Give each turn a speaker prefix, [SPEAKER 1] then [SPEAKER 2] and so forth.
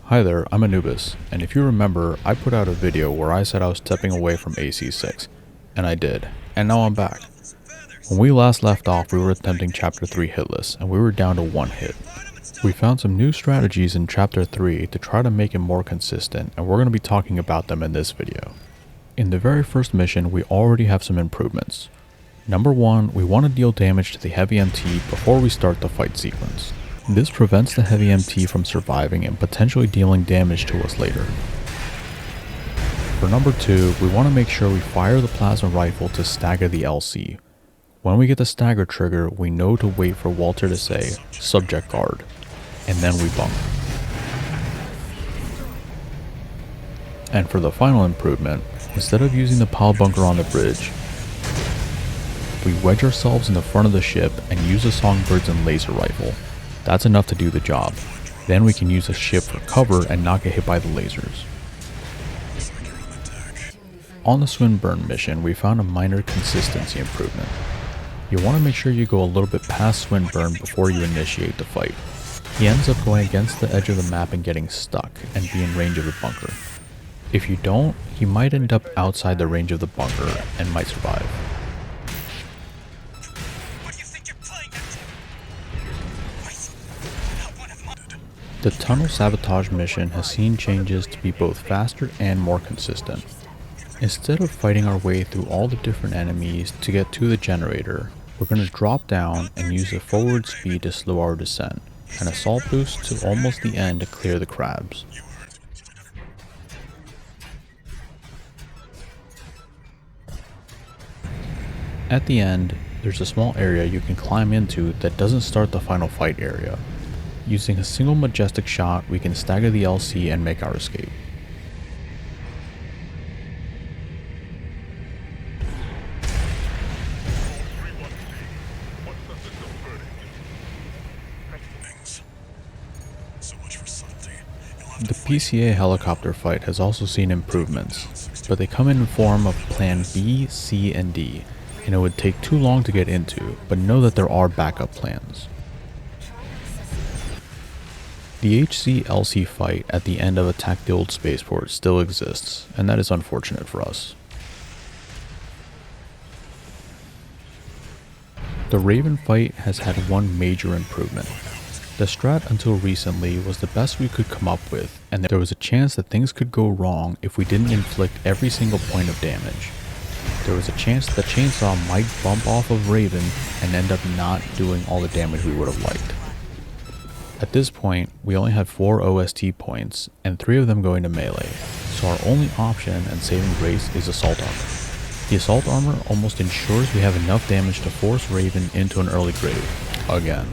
[SPEAKER 1] Hi there, I'm Anubis, and if you remember, I put out a video where I said I was stepping away from AC6, and I did, and now I'm back. When we last left off, we were attempting Chapter 3 Hitless, and we were down to one hit. We found some new strategies in Chapter 3 to try to make it more consistent, and we're going to be talking about them in this video. In the very first mission, we already have some improvements. Number 1, we want to deal damage to the heavy MT before we start the fight sequence. This prevents the heavy MT from surviving and potentially dealing damage to us later. For number 2, we want to make sure we fire the plasma rifle to stagger the LC. When we get the stagger trigger, we know to wait for Walter to say, "Subject guard," and then we bunk. And for the final improvement, instead of using the PAL bunker on the bridge, we wedge ourselves in the front of the ship and use the songbirds and laser rifle. That's enough to do the job. Then we can use the ship for cover and not get hit by the lasers. On the Swinburne mission, we found a minor consistency improvement. You want to make sure you go a little bit past Swinburne before you initiate the fight. He ends up going against the edge of the map and getting stuck and be in range of the bunker. If you don't, he might end up outside the range of the bunker and might survive. The tunnel sabotage mission has seen changes to be both faster and more consistent. Instead of fighting our way through all the different enemies to get to the generator, we're going to drop down and use the forward speed to slow our descent, an assault boost to almost the end to clear the crabs. At the end, there's a small area you can climb into that doesn't start the final fight area. Using a single majestic shot, we can stagger the LC and make our escape. The PCA helicopter fight has also seen improvements, but they come in form of Plan B, C, and D, and it would take too long to get into, but know that there are backup plans. The HC-LC fight at the end of Attack the Old Spaceport still exists, and that is unfortunate for us. The Raven fight has had one major improvement. The strat until recently was the best we could come up with, and there was a chance that things could go wrong if we didn't inflict every single point of damage. There was a chance that the chainsaw might bump off of Raven and end up not doing all the damage we would have liked. At this point, we only had 4 OST points, and 3 of them going to melee, so our only option and saving grace is Assault Armor. The Assault Armor almost ensures we have enough damage to force Raven into an early grave, again.